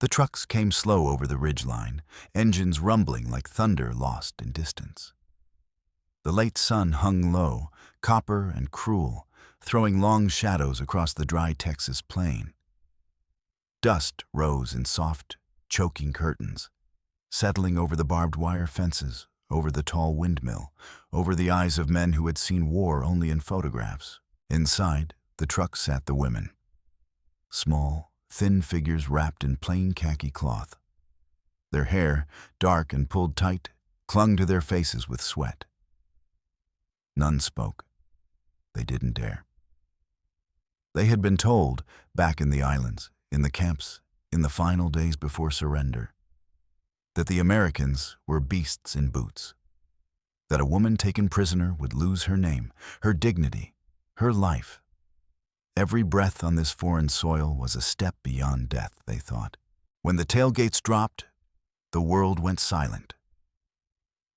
The trucks came slow over the ridgeline, engines rumbling like thunder lost in distance. The late sun hung low, copper and cruel, throwing long shadows across the dry Texas plain. Dust rose in soft, choking curtains, settling over the barbed wire fences, over the tall windmill, over the eyes of men who had seen war only in photographs. Inside, the truck sat the women. Small, thin figures wrapped in plain khaki cloth. Their hair, dark and pulled tight, clung to their faces with sweat. None spoke. They didn't dare. They had been told, back in the islands, in the camps, in the final days before surrender, that the Americans were beasts in boots, that a woman taken prisoner would lose her name, her dignity, her life. Every breath on this foreign soil was a step beyond death, they thought. When the tailgates dropped, the world went silent.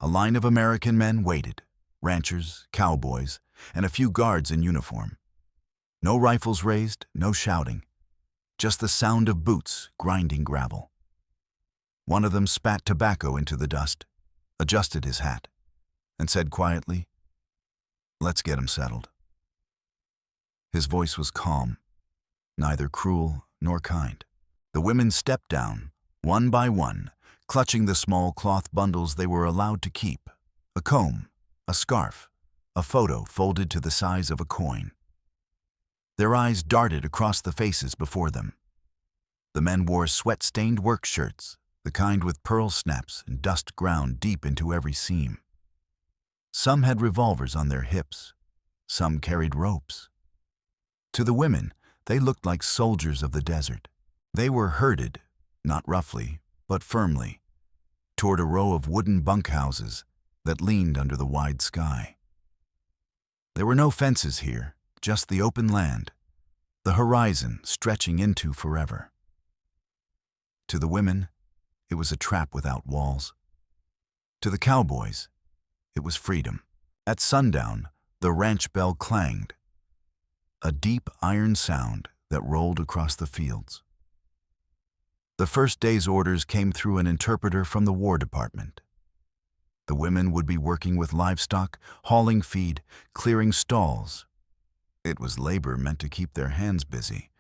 A line of American men waited, ranchers, cowboys, and a few guards in uniform. No rifles raised, no shouting, just the sound of boots grinding gravel. One of them spat tobacco into the dust, adjusted his hat, and said quietly, "Let's get him settled." His voice was calm, neither cruel nor kind. The women stepped down, one by one, clutching the small cloth bundles they were allowed to keep, a comb, a scarf, a photo folded to the size of a coin. Their eyes darted across the faces before them. The men wore sweat-stained work shirts, the kind with pearl snaps and dust ground deep into every seam. Some had revolvers on their hips, some carried ropes. To the women, they looked like soldiers of the desert. They were herded, not roughly, but firmly, toward a row of wooden bunkhouses that leaned under the wide sky. There were no fences here, just the open land, the horizon stretching into forever. To the women, it was a trap without walls. To the cowboys, it was freedom. At sundown, the ranch bell clanged, a deep iron sound that rolled across the fields. The first day's orders came through an interpreter from the War Department. The women would be working with livestock, hauling feed, clearing stalls. It was labor meant to keep their hands busy,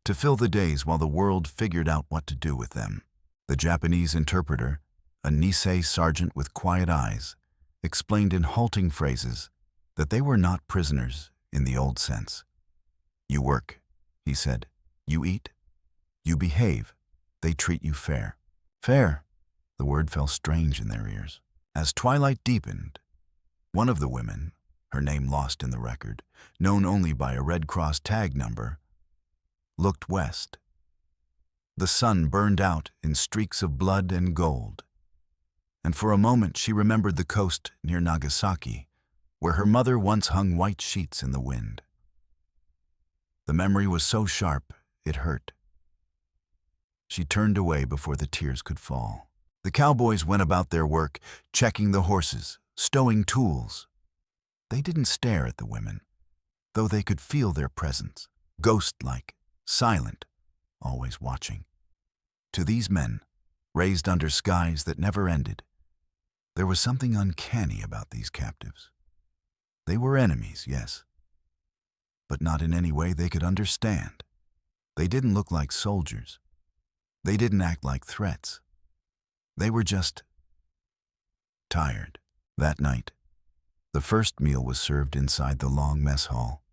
to fill the days while the world figured out what to do with them. The Japanese interpreter, a Nisei sergeant with quiet eyes, explained in halting phrases that they were not prisoners in the old sense. "You work," he said. "You eat. You behave. They treat you fair." Fair. The word fell strange in their ears. As twilight deepened, one of the women, her name lost in the record, known only by a Red Cross tag number, looked west. The sun burned out in streaks of blood and gold, and for a moment she remembered the coast near Nagasaki, where her mother once hung white sheets in the wind. The memory was so sharp, it hurt. She turned away before the tears could fall. The cowboys went about their work, checking the horses, stowing tools. They didn't stare at the women, though they could feel their presence, ghost-like, silent, always watching. To these men, raised under skies that never ended, there was something uncanny about these captives. They were enemies, yes, but not in any way they could understand. They didn't look like soldiers. They didn't act like threats. They were just tired. That night, the first meal was served inside the long mess hall,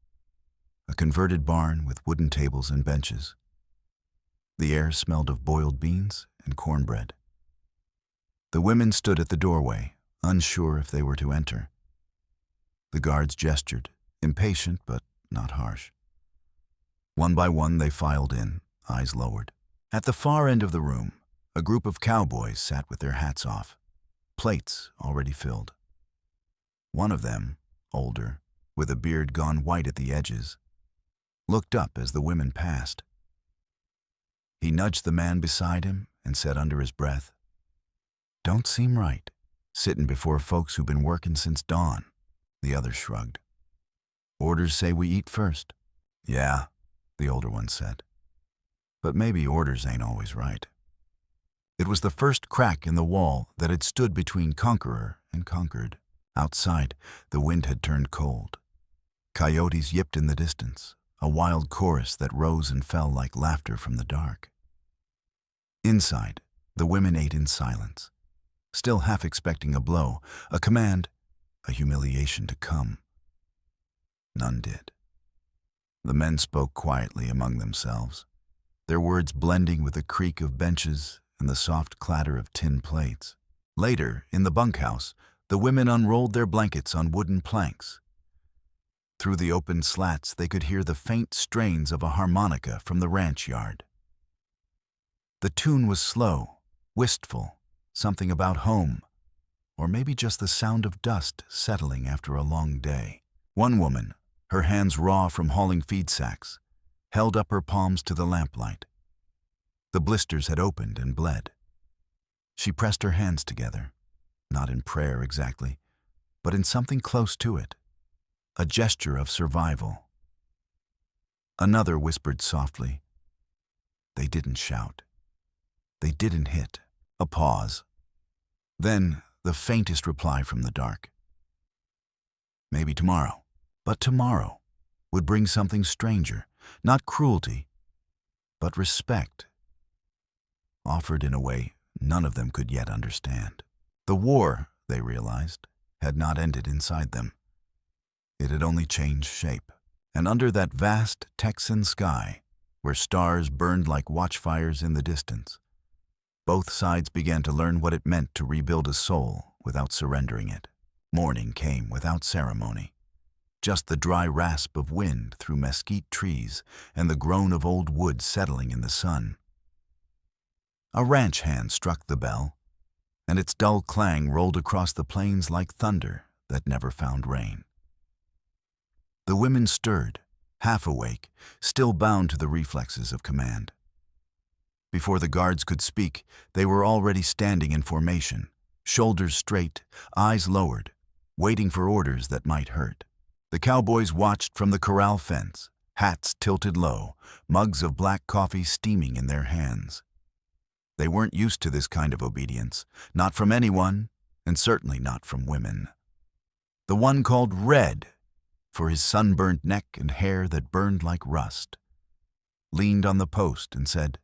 a converted barn with wooden tables and benches. The air smelled of boiled beans and cornbread. The women stood at the doorway, unsure if they were to enter. The guards gestured, impatient but not harsh. One by one they filed in, eyes lowered. At the far end of the room, a group of cowboys sat with their hats off, plates already filled. One of them, older, with a beard gone white at the edges, looked up as the women passed. He nudged the man beside him and said under his breath, "Don't seem right, sitting before folks who've been working since dawn." The other shrugged. "Orders say we eat first." "Yeah," the older one said. "But maybe orders ain't always right." It was the first crack in the wall that had stood between conqueror and conquered. Outside, the wind had turned cold. Coyotes yipped in the distance, a wild chorus that rose and fell like laughter from the dark. Inside, the women ate in silence, still half expecting a blow, a command, a humiliation to come. None did. The men spoke quietly among themselves, their words blending with the creak of benches and the soft clatter of tin plates. Later, in the bunkhouse, the women unrolled their blankets on wooden planks. Through the open slats, they could hear the faint strains of a harmonica from the ranch yard. The tune was slow, wistful, something about home, or maybe just the sound of dust settling after a long day. One woman, her hands raw from hauling feed sacks, held up her palms to the lamplight. The blisters had opened and bled. She pressed her hands together, not in prayer exactly, but in something close to it, a gesture of survival. Another whispered softly. They didn't shout. They didn't hit. A pause. Then the faintest reply from the dark. Maybe tomorrow. But tomorrow would bring something stranger, not cruelty, but respect, offered in a way none of them could yet understand. The war, they realized, had not ended inside them. It had only changed shape. And under that vast Texan sky, where stars burned like watchfires in the distance, both sides began to learn what it meant to rebuild a soul without surrendering it. Morning came without ceremony. Just the dry rasp of wind through mesquite trees and the groan of old wood settling in the sun. A ranch hand struck the bell, and its dull clang rolled across the plains like thunder that never found rain. The women stirred, half awake, still bound to the reflexes of command. Before the guards could speak, they were already standing in formation, shoulders straight, eyes lowered, waiting for orders that might hurt. The cowboys watched from the corral fence, hats tilted low, mugs of black coffee steaming in their hands. They weren't used to this kind of obedience, not from anyone, and certainly not from women. The one called Red, for his sunburned neck and hair that burned like rust, leaned on the post and said,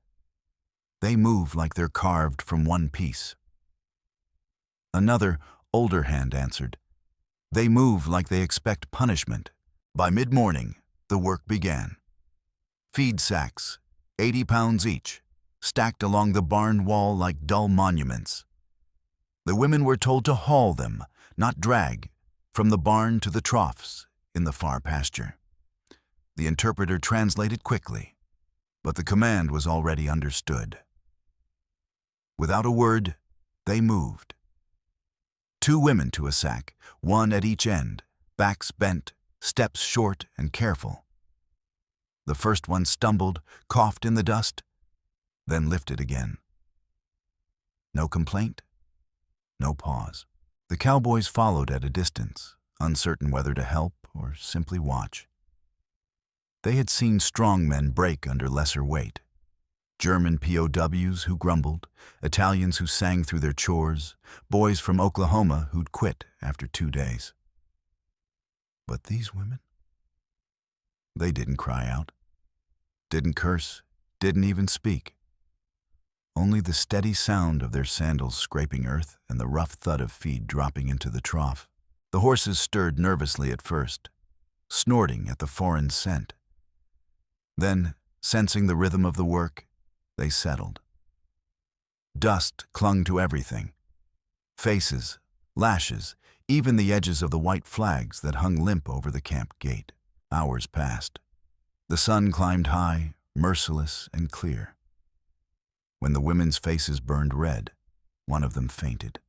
"They move like they're carved from one piece." Another, older hand answered, "They move like they expect punishment." By mid-morning, the work began. Feed sacks, 80 pounds each, stacked along the barn wall like dull monuments. The women were told to haul them, not drag, from the barn to the troughs in the far pasture. The interpreter translated quickly, but the command was already understood. Without a word, they moved. 2 women to a sack, one at each end, backs bent, steps short and careful. The first one stumbled, coughed in the dust, then lifted again. No complaint, no pause. The cowboys followed at a distance, uncertain whether to help or simply watch. They had seen strong men break under lesser weight. German POWs who grumbled, Italians who sang through their chores, boys from Oklahoma who'd quit after 2 days. But these women? They didn't cry out, didn't curse, didn't even speak. Only the steady sound of their sandals scraping earth and the rough thud of feed dropping into the trough. The horses stirred nervously at first, snorting at the foreign scent. Then, sensing the rhythm of the work, they settled. Dust clung to everything. Faces, lashes, even the edges of the white flags that hung limp over the camp gate. Hours passed. The sun climbed high, merciless and clear. When the women's faces burned red, one of them fainted.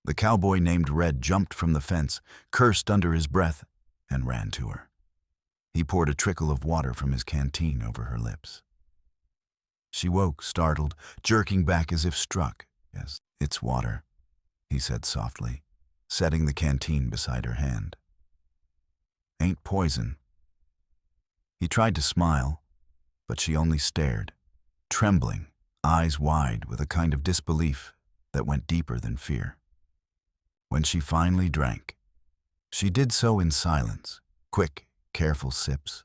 The cowboy named Red jumped from the fence, cursed under his breath, and ran to her. He poured a trickle of water from his canteen over her lips. She woke, startled, jerking back as if struck. "Yes, it's water," he said softly, setting the canteen beside her hand. "Ain't poison." He tried to smile, but she only stared, trembling, eyes wide with a kind of disbelief that went deeper than fear. When she finally drank, she did so in silence, quick, careful sips,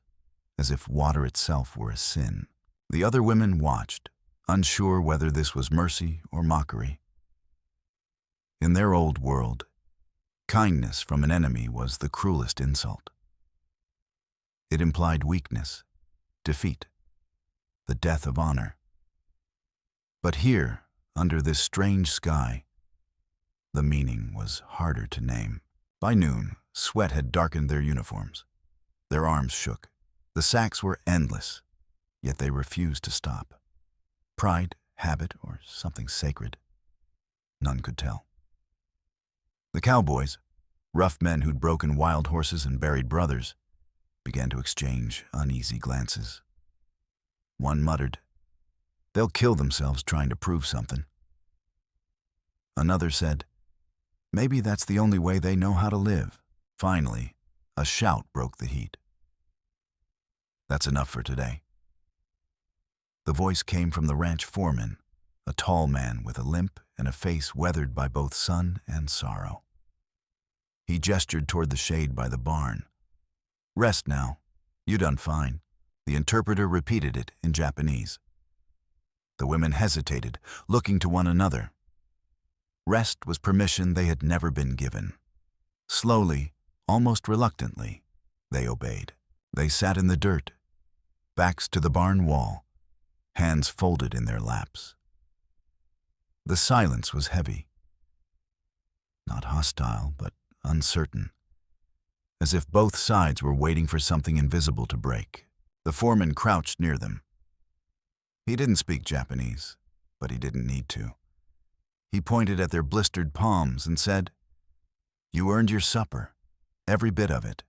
as if water itself were a sin. The other women watched, unsure whether this was mercy or mockery. In their old world, kindness from an enemy was the cruelest insult. It implied weakness, defeat, the death of honor. But here, under this strange sky, the meaning was harder to name. By noon, sweat had darkened their uniforms. Their arms shook. The sacks were endless, yet they refused to stop. Pride, habit, or something sacred? None could tell. The cowboys, rough men who'd broken wild horses and buried brothers, began to exchange uneasy glances. One muttered, "They'll kill themselves trying to prove something." Another said, "Maybe that's the only way they know how to live." Finally, a shout broke the heat. "That's enough for today." The voice came from the ranch foreman, a tall man with a limp and a face weathered by both sun and sorrow. He gestured toward the shade by the barn. "Rest now. You done fine." The interpreter repeated it in Japanese. The women hesitated, looking to one another. Rest was permission they had never been given. Slowly, almost reluctantly, they obeyed. They sat in the dirt, backs to the barn wall, hands folded in their laps. The silence was heavy. Not hostile, but uncertain, as if both sides were waiting for something invisible to break. The foreman crouched near them. He didn't speak Japanese, but he didn't need to. He pointed at their blistered palms and said, "You earned your supper, every bit of it."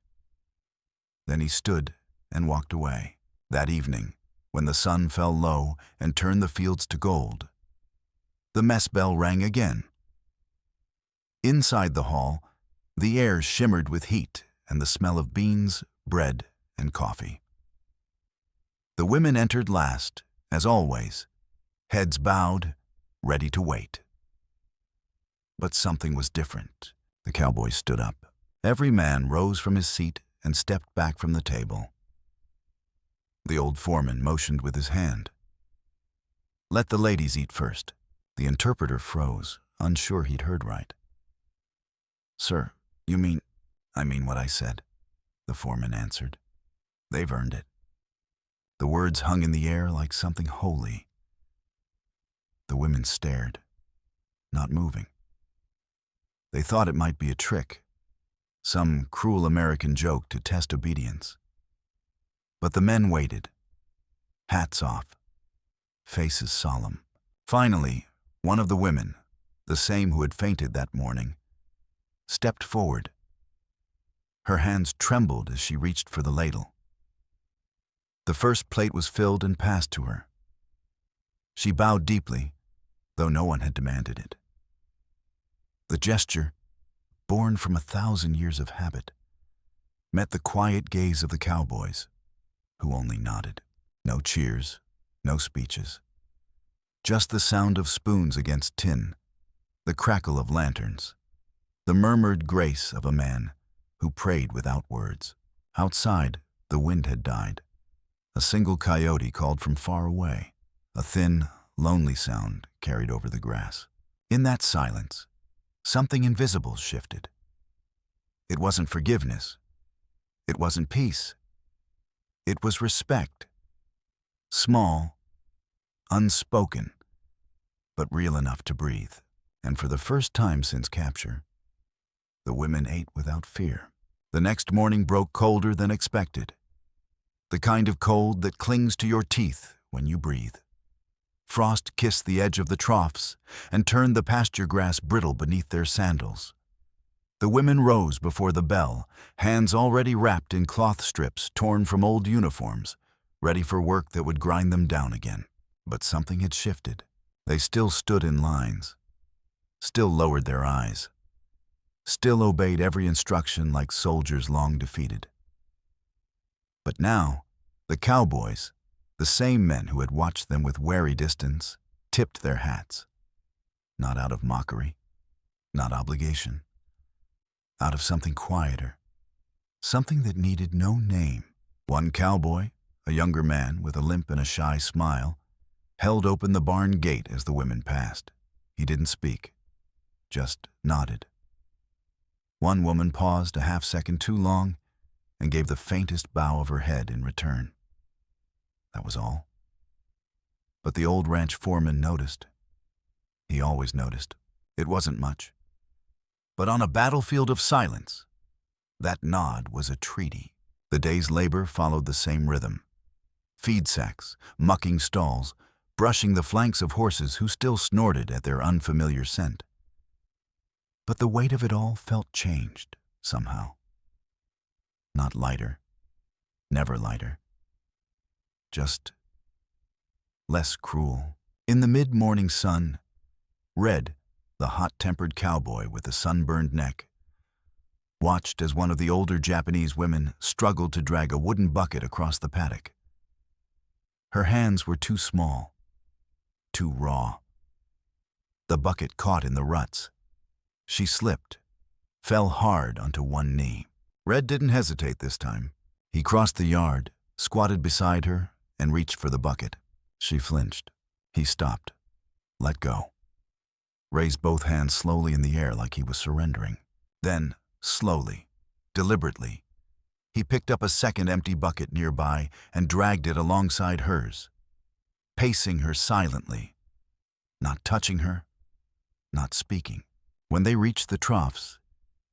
Then he stood and walked away. That evening, when the sun fell low and turned the fields to gold, the mess bell rang again. Inside the hall, the air shimmered with heat and the smell of beans, bread, and coffee. The women entered last, as always, heads bowed, ready to wait. But something was different. The cowboys stood up. Every man rose from his seat and stepped back from the table. The old foreman motioned with his hand. "Let the ladies eat first." The interpreter froze, unsure he'd heard right. "Sir, you mean—" "I mean what I said," the foreman answered. "They've earned it." The words hung in the air like something holy. The women stared, not moving. They thought it might be a trick, some cruel American joke to test obedience. But the men waited, hats off, faces solemn. Finally, one of the women, the same who had fainted that morning, stepped forward. Her hands trembled as she reached for the ladle. The first plate was filled and passed to her. She bowed deeply, though no one had demanded it. The gesture, born from 1,000 years of habit, met the quiet gaze of the cowboys, who only nodded. No cheers, no speeches. Just the sound of spoons against tin, the crackle of lanterns, the murmured grace of a man who prayed without words. Outside, the wind had died. A single coyote called from far away. A thin, lonely sound carried over the grass. In that silence, something invisible shifted. It wasn't forgiveness. It wasn't peace. It was respect. Small, unspoken, but real enough to breathe. And for the first time since capture, the women ate without fear. The next morning broke colder than expected. The kind of cold that clings to your teeth when you breathe. Frost kissed the edge of the troughs and turned the pasture grass brittle beneath their sandals. The women rose before the bell, hands already wrapped in cloth strips torn from old uniforms, ready for work that would grind them down again. But something had shifted. They still stood in lines, still lowered their eyes, still obeyed every instruction like soldiers long defeated. But now, the cowboys, the same men who had watched them with wary distance, tipped their hats, not out of mockery, not obligation, out of something quieter, something that needed no name. One cowboy, a younger man with a limp and a shy smile, held open the barn gate as the women passed. He didn't speak, just nodded. One woman paused a half-second too long and gave the faintest bow of her head in return. That was all. But the old ranch foreman noticed. He always noticed. It wasn't much. But on a battlefield of silence, that nod was a treaty. The day's labor followed the same rhythm. Feed sacks, mucking stalls, brushing the flanks of horses who still snorted at their unfamiliar scent. But the weight of it all felt changed, somehow. Not lighter, never lighter. Just less cruel. In the mid-morning sun, Red, the hot-tempered cowboy with the sunburned neck, watched as one of the older Japanese women struggled to drag a wooden bucket across the paddock. Her hands were too small, too raw. The bucket caught in the ruts. She slipped, fell hard onto one knee. Red didn't hesitate this time. He crossed the yard, squatted beside her, and reached for the bucket. She flinched. He stopped, let go, raised both hands slowly in the air like he was surrendering. Then, slowly, deliberately, he picked up a second empty bucket nearby and dragged it alongside hers, pacing her silently, not touching her, not speaking. When they reached the troughs,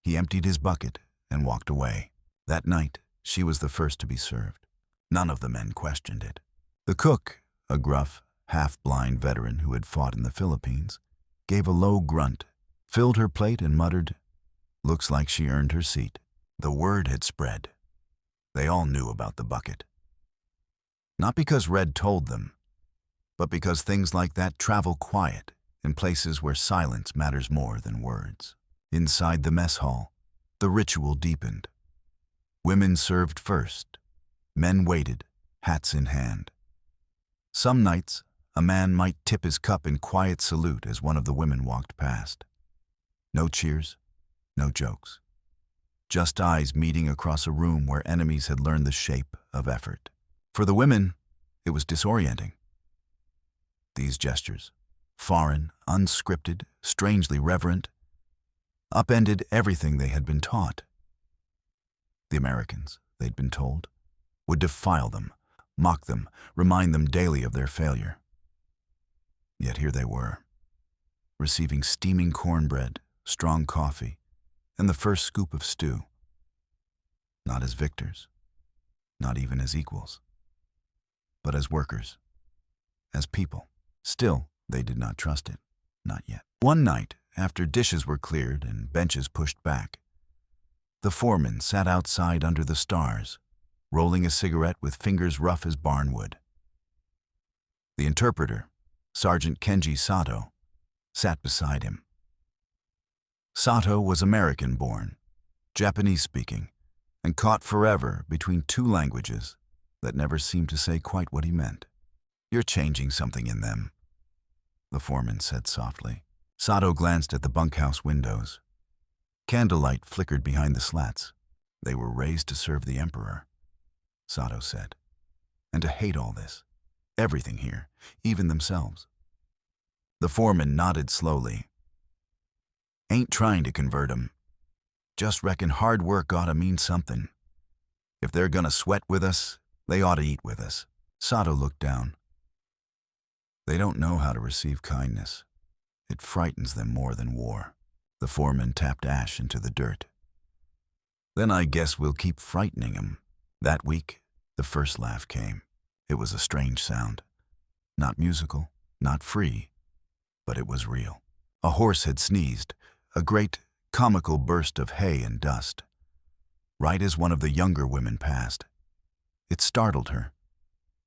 he emptied his bucket and walked away. That night, she was the first to be served. None of the men questioned it. The cook, a gruff, half-blind veteran who had fought in the Philippines, gave a low grunt, filled her plate and muttered, "Looks like she earned her seat." The word had spread. They all knew about the bucket. Not because Red told them, but because things like that travel quiet in places where silence matters more than words. Inside the mess hall, the ritual deepened. Women served first. Men waited, hats in hand. Some nights, a man might tip his cup in quiet salute as one of the women walked past. No cheers, no jokes. Just eyes meeting across a room where enemies had learned the shape of effort. For the women, it was disorienting. These gestures, foreign, unscripted, strangely reverent, upended everything they had been taught. The Americans, they'd been told, would defile them, mock them, remind them daily of their failure. Yet here they were, receiving steaming cornbread, strong coffee, and the first scoop of stew. Not as victors, not even as equals, but as workers, as people. Still, they did not trust it, not yet. One night, after dishes were cleared and benches pushed back, the foreman sat outside under the stars, rolling a cigarette with fingers rough as barnwood. The interpreter, Sergeant Kenji Sato, sat beside him. Sato was American-born, Japanese-speaking, and caught forever between two languages that never seemed to say quite what he meant. "You're changing something in them," the foreman said softly. Sato glanced at the bunkhouse windows. Candlelight flickered behind the slats. "They were raised to serve the emperor," Sato said, "and to hate all this, everything here, even themselves." The foreman nodded slowly. "Ain't trying to convert 'em. Just reckon hard work ought to mean something. If they're gonna sweat with us, they ought to eat with us." Sato looked down. "They don't know how to receive kindness. It frightens them more than war." The foreman tapped ash into the dirt. "Then I guess we'll keep frightening 'em." That week, the first laugh came. It was a strange sound. Not musical, not free, but it was real. A horse had sneezed, a great, comical burst of hay and dust, right as one of the younger women passed. It startled her.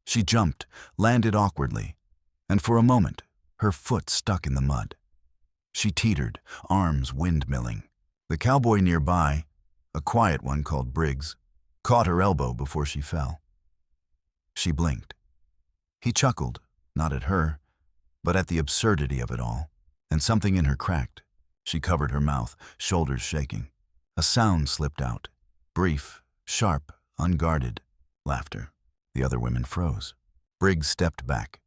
She jumped, landed awkwardly, and for a moment, her foot stuck in the mud. She teetered, arms windmilling. The cowboy nearby, a quiet one called Briggs, caught her elbow before she fell. She blinked. He chuckled, not at her, but at the absurdity of it all, and something in her cracked. She covered her mouth, shoulders shaking. A sound slipped out. Brief, sharp, unguarded. Laughter. The other women froze. Briggs stepped back,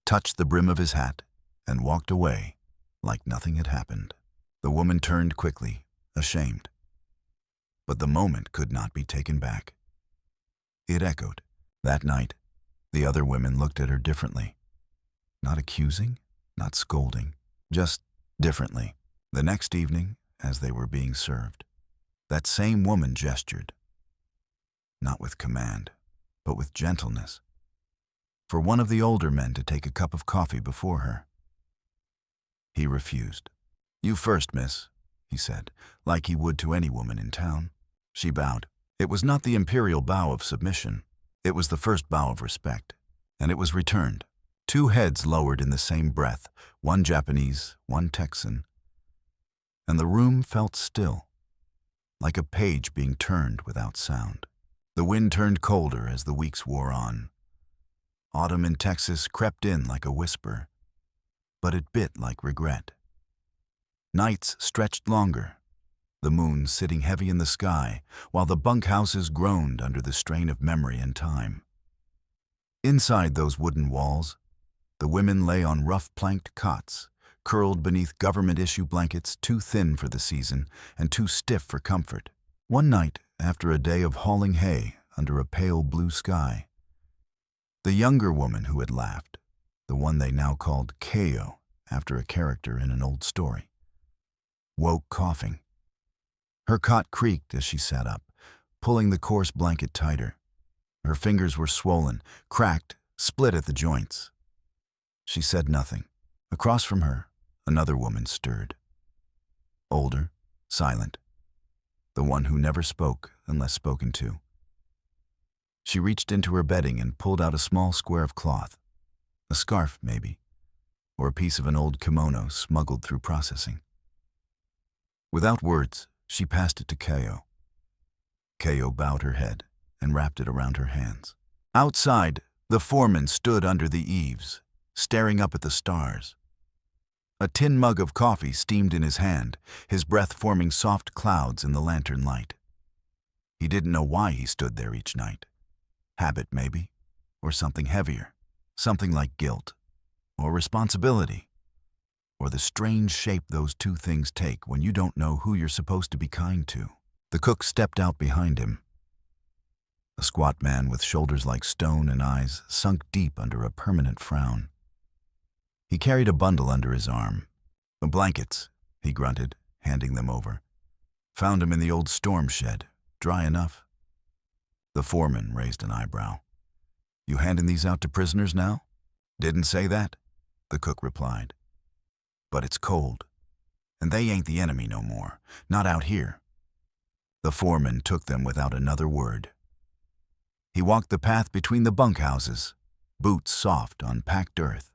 touched the brim of his hat, and walked away like nothing had happened. The woman turned quickly, ashamed. But the moment could not be taken back. It echoed. That night, the other women looked at her differently. Not accusing, not scolding, just differently. The next evening, as they were being served, that same woman gestured, not with command, but with gentleness, for one of the older men to take a cup of coffee before her. He refused. "You first, miss," he said, like he would to any woman in town. She bowed. It was not the imperial bow of submission. It was the first bow of respect, and it was returned. Two heads lowered in the same breath, one Japanese, one Texan, and the room felt still, like a page being turned without sound. The wind turned colder as the weeks wore on. Autumn in Texas crept in like a whisper, but it bit like regret. Nights stretched longer, the moon sitting heavy in the sky, while the bunkhouses groaned under the strain of memory and time. Inside those wooden walls, the women lay on rough planked cots, curled beneath government-issue blankets too thin for the season and too stiff for comfort. One night, after a day of hauling hay under a pale blue sky, the younger woman who had laughed, the one they now called Ko after a character in an old story, woke coughing. Her cot creaked as she sat up, pulling the coarse blanket tighter. Her fingers were swollen, cracked, split at the joints. She said nothing. Across from her, another woman stirred. Older, silent, the one who never spoke unless spoken to. She reached into her bedding and pulled out a small square of cloth, a scarf maybe, or a piece of an old kimono smuggled through processing. Without words, she passed it to Ko. Ko bowed her head and wrapped it around her hands. Outside, the foreman stood under the eaves, staring up at the stars. A tin mug of coffee steamed in his hand, his breath forming soft clouds in the lantern light. He didn't know why he stood there each night. Habit, maybe, or something heavier, something like guilt, or responsibility, or the strange shape those two things take when you don't know who you're supposed to be kind to. The cook stepped out behind him. A squat man with shoulders like stone and eyes sunk deep under a permanent frown. He carried a bundle under his arm. "The blankets," he grunted, handing them over. "Found 'em in the old storm shed. Dry enough." The foreman raised an eyebrow. "You handing these out to prisoners now?" "Didn't say that," the cook replied. "But it's cold, and they ain't the enemy no more, not out here." The foreman took them without another word. He walked the path between the bunkhouses, boots soft on packed earth.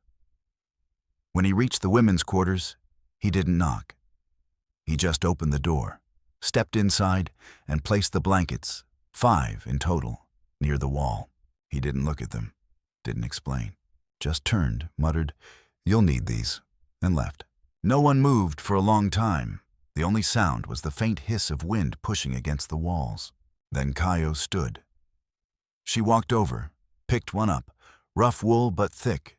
When he reached the women's quarters, he didn't knock. He just opened the door, stepped inside, and placed the blankets, 5 in total, near the wall. He didn't look at them, didn't explain, just turned, muttered, "You'll need these," and left. No one moved for a long time. The only sound was the faint hiss of wind pushing against the walls. Then Ko stood. She walked over, picked one up, rough wool but thick,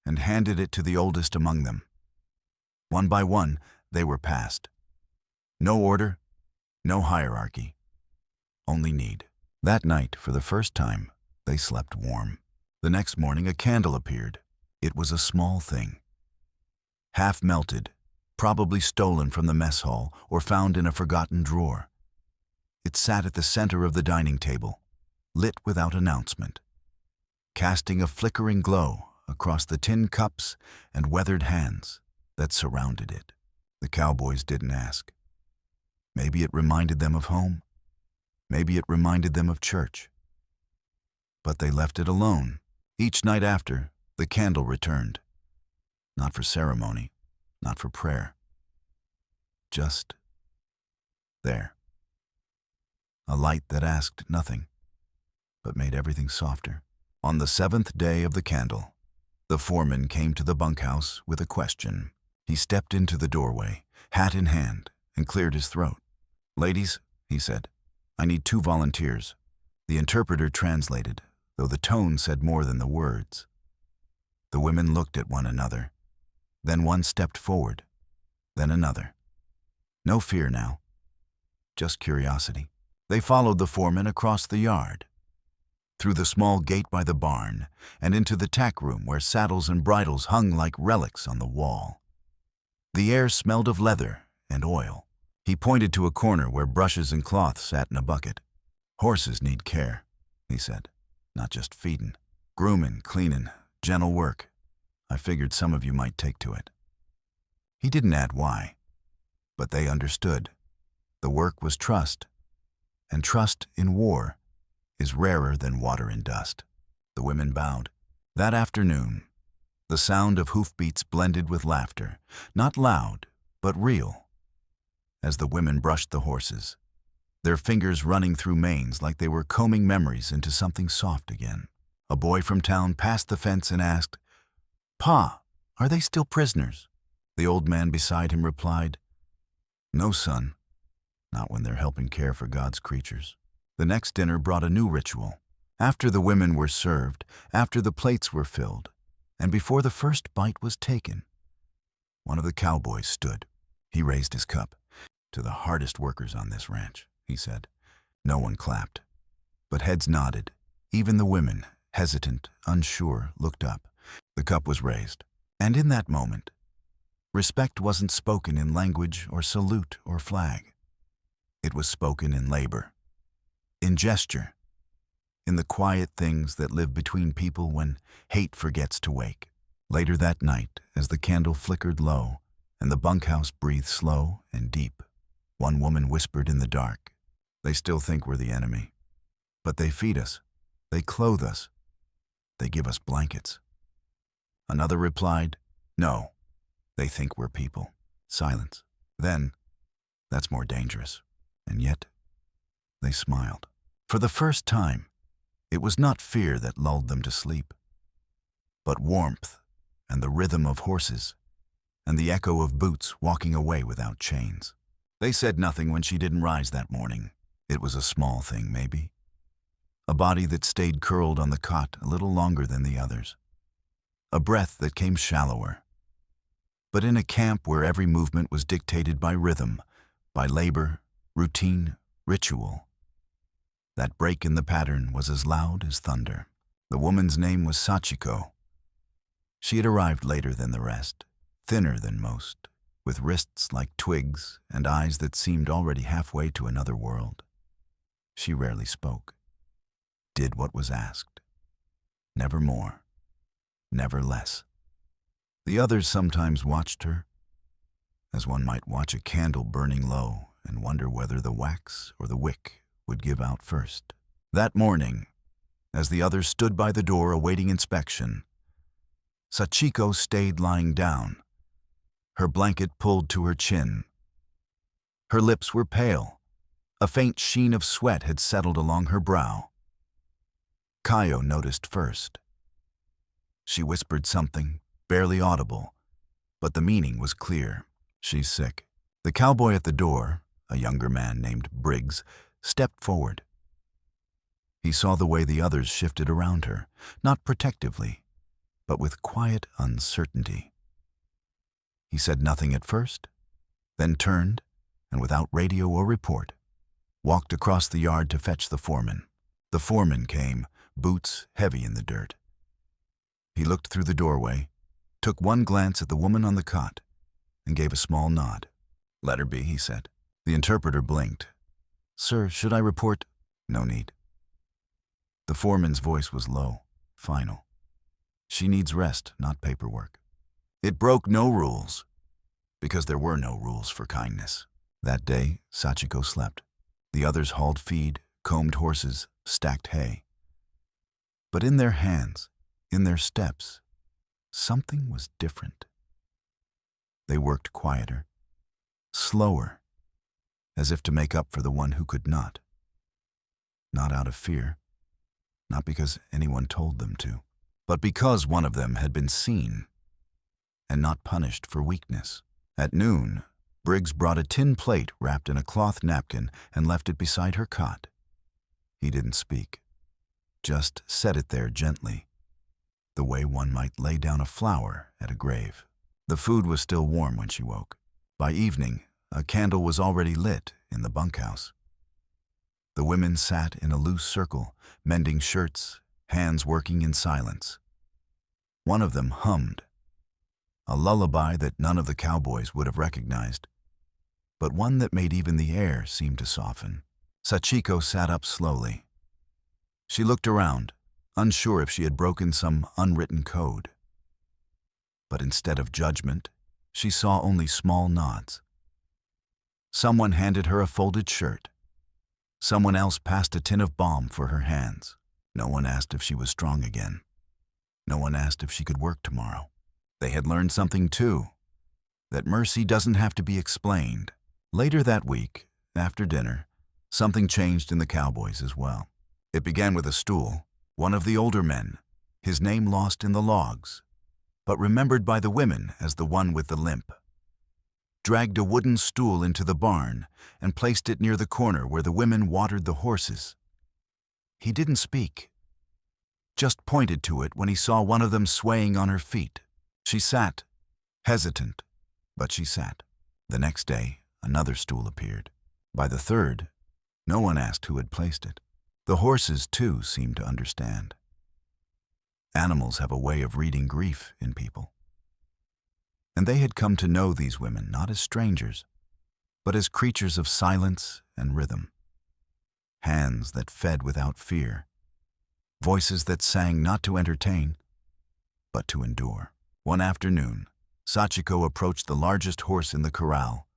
and handed it to the oldest among them. One by one, they were passed. No order, no hierarchy, only need. That night, for the first time, they slept warm. The next morning, a candle appeared. It was a small thing. Half melted, probably stolen from the mess hall or found in a forgotten drawer. It sat at the center of the dining table, lit without announcement, casting a flickering glow across the tin cups and weathered hands that surrounded it. The Cowboys didn't ask. Maybe it reminded them of home. Maybe it reminded them of church. But they left it alone. Each night after, the candle returned. Not for ceremony, not for prayer. Just there. A light that asked nothing, but made everything softer. On the 7th day of the candle, The foreman came to the bunkhouse with a question. He stepped into the doorway, hat in hand, and cleared his throat. "Ladies," he said, "I need 2 volunteers." The interpreter translated, though the tone said more than the words. The women looked at one another. Then one stepped forward, then another. No fear now, just curiosity. They followed the foreman across the yard, through the small gate by the barn, and into the tack room where saddles and bridles hung like relics on the wall. The air smelled of leather and oil. He pointed to a corner where brushes and cloth sat in a bucket. "Horses need care," he said, "not just feedin'. Groomin', cleanin', gentle work. I figured some of you might take to it." He didn't add why, but they understood. The work was trust, and trust in war is rarer than water in dust. The women bowed. That afternoon, the sound of hoofbeats blended with laughter, not loud, but real, as the women brushed the horses, their fingers running through manes like they were combing memories into something soft again. A boy from town passed the fence and asked, "Pa, are they still prisoners?" The old man beside him replied, "No, son, not when they're helping care for God's creatures." The next dinner brought a new ritual. After the women were served, after the plates were filled, and before the first bite was taken, one of the cowboys stood. He raised his cup. "To the hardest workers on this ranch," he said. No one clapped, but heads nodded. Even the women, hesitant, unsure, looked up. The cup was raised, and in that moment, respect wasn't spoken in language or salute or flag. It was spoken in labor, in gesture, in the quiet things that live between people when hate forgets to wake. Later that night, as the candle flickered low and the bunkhouse breathed slow and deep, one woman whispered in the dark, "They still think we're the enemy, but they feed us, they clothe us, they give us blankets." Another replied, "No, they think we're people." Silence. Then, "That's more dangerous." And yet, they smiled. For the first time, it was not fear that lulled them to sleep, but warmth and the rhythm of horses and the echo of boots walking away without chains. They said nothing when she didn't rise that morning. It was a small thing, maybe. A body that stayed curled on the cot a little longer than the others. A breath that came shallower. But in a camp where every movement was dictated by rhythm, by labor, routine, ritual, that break in the pattern was as loud as thunder. The woman's name was Sachiko. She had arrived later than the rest, thinner than most, with wrists like twigs and eyes that seemed already halfway to another world. She rarely spoke, did what was asked. Never more, never less. The others sometimes watched her, as one might watch a candle burning low and wonder whether the wax or the wick would give out first. That morning, as the others stood by the door awaiting inspection, Sachiko stayed lying down, her blanket pulled to her chin. Her lips were pale. A faint sheen of sweat had settled along her brow. Kayo noticed first. She whispered something, barely audible, but the meaning was clear. "She's sick." The cowboy at the door, a younger man named Briggs, stepped forward. He saw the way the others shifted around her, not protectively, but with quiet uncertainty. He said nothing at first, then turned, and without radio or report, walked across the yard to fetch the foreman. The foreman came, boots heavy in the dirt. He looked through the doorway, took one glance at the woman on the cot, and gave a small nod. "Let her be," he said. The interpreter blinked. "Sir, should I report?" "No need." The foreman's voice was low, final. "She needs rest, not paperwork." It broke no rules, because there were no rules for kindness. That day, Sachiko slept. The others hauled feed, combed horses, stacked hay. But in their hands, in their steps, something was different. They worked quieter, slower, as if to make up for the one who could not. Not out of fear, not because anyone told them to. but because one of them had been seen and not punished for weakness. At noon, Briggs brought a tin plate wrapped in a cloth napkin and left it beside her cot. He didn't speak, just set it there gently, the way one might lay down a flower at a grave. The food was still warm when she woke. By evening, a candle was already lit in the bunkhouse. The women sat in a loose circle, mending shirts, hands working in silence. One of them hummed, a lullaby that none of the cowboys would have recognized, but one that made even the air seem to soften. Sachiko sat up slowly. She looked around, unsure if she had broken some unwritten code. But instead of judgment, she saw only small nods. Someone handed her a folded shirt. Someone else passed a tin of balm for her hands. No one asked if she was strong again. No one asked if she could work tomorrow. They had learned something too, that mercy doesn't have to be explained. Later that week, after dinner, something changed in the Cowboys as well. It began with a stool, one of the older men, his name lost in the logs, but remembered by the women as the one with the limp, dragged a wooden stool into the barn and placed it near the corner where the women watered the horses. He didn't speak, just pointed to it when he saw one of them swaying on her feet. She sat, hesitant, but she sat. The next day, another stool appeared. By the third, no one asked who had placed it. The horses, too, seemed to understand. Animals have a way of reading grief in people. And they had come to know these women not as strangers, but as creatures of silence and rhythm. Hands that fed without fear. Voices that sang not to entertain, but to endure. One afternoon, Sachiko approached the largest horse in the corral,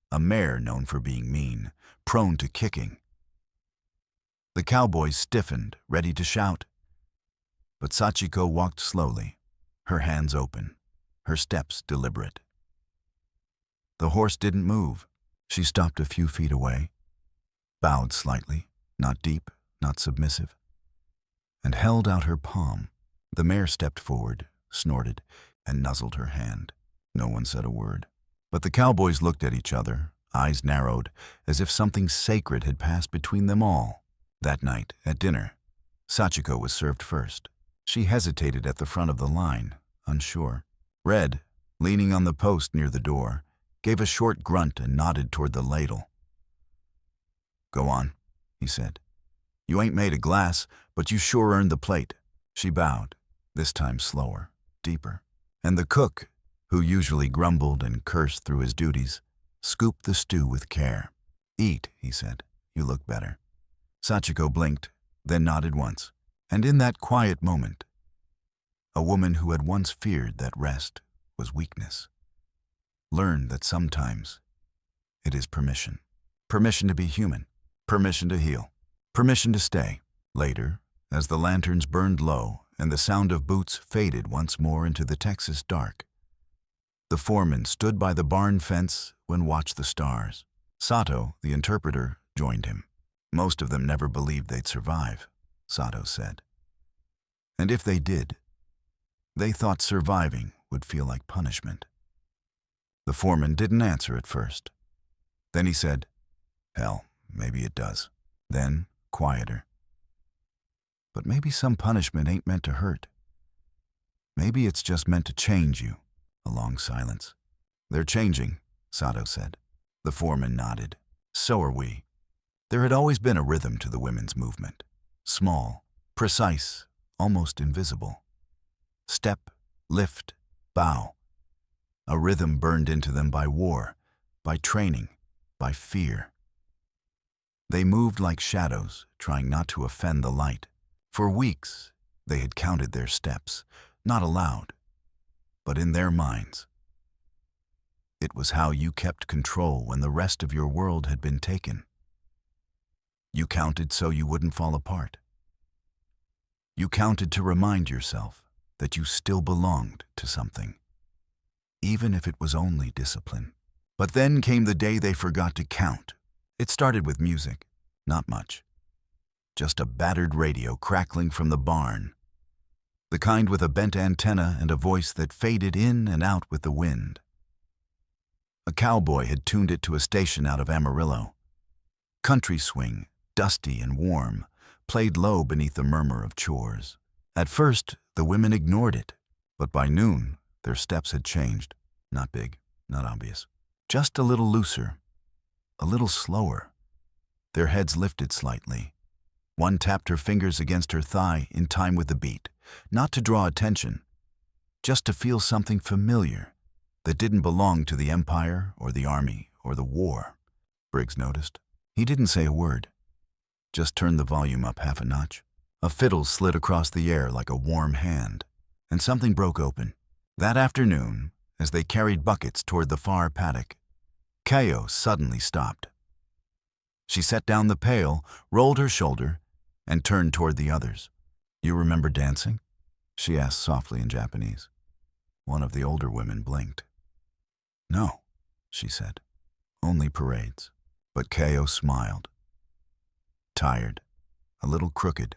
a mare known for being mean, prone to kicking. The cowboys stiffened, ready to shout. But Sachiko walked slowly, her hands open, her steps deliberate. The horse didn't move. She stopped a few feet away, bowed slightly, not deep, not submissive, and held out her palm. The mare stepped forward, snorted, and nuzzled her hand. No one said a word. But the cowboys looked at each other, eyes narrowed, as if something sacred had passed between them all. That night, at dinner, Sachiko was served first. She hesitated at the front of the line, unsure. Red, leaning on the post near the door, gave a short grunt and nodded toward the ladle. "Go on," he said. "You ain't made of glass, but you sure earned the plate." She bowed, this time slower, deeper. And the cook, who usually grumbled and cursed through his duties, scooped the stew with care. "Eat," he said. "You look better." Sachiko blinked, then nodded once. And in that quiet moment, a woman who had once feared that rest was weakness learned that sometimes it is permission. Permission to be human. Permission to heal. Permission to stay. Later, as the lanterns burned low and the sound of boots faded once more into the Texas dark, the foreman stood by the barn fence and watched the stars. Sato, the interpreter, joined him. Most of them never believed they'd survive, Sato said. And if they did, they thought surviving would feel like punishment. The foreman didn't answer at first. Then he said, "Hell, maybe it does." Then, quieter, "But maybe some punishment ain't meant to hurt. Maybe it's just meant to change you." A long silence. "They're changing," Sato said. The foreman nodded. "So are we." There had always been a rhythm to the women's movement. Small, precise, almost invisible. Step, lift, bow. A rhythm burned into them by war, by training, by fear. They moved like shadows, trying not to offend the light. For weeks, they had counted their steps, not aloud, but in their minds. It was how you kept control when the rest of your world had been taken. You counted so you wouldn't fall apart. You counted to remind yourself that you still belonged to something, even if it was only discipline. But then came the day they forgot to count. It started with music, not much. Just a battered radio crackling from the barn. the kind with a bent antenna and a voice that faded in and out with the wind. A cowboy had tuned it to a station out of Amarillo. Country swing, dusty and warm, played low beneath the murmur of chores. At first, the women ignored it, but by noon, their steps had changed. Not big, not obvious. Just a little looser, a little slower. Their heads lifted slightly. One tapped her fingers against her thigh in time with the beat, not to draw attention, just to feel something familiar that didn't belong to the Empire or the Army or the war. Briggs noticed. He didn't say a word, just turned the volume up half a notch. A fiddle slid across the air like a warm hand, and something broke open. That afternoon, as they carried buckets toward the far paddock, Kao suddenly stopped. She set down the pail, rolled her shoulder, and turned toward the others. "You remember dancing?" she asked softly in Japanese. One of the older women blinked. "No," she said, "only parades." But Kao smiled, tired, a little crooked,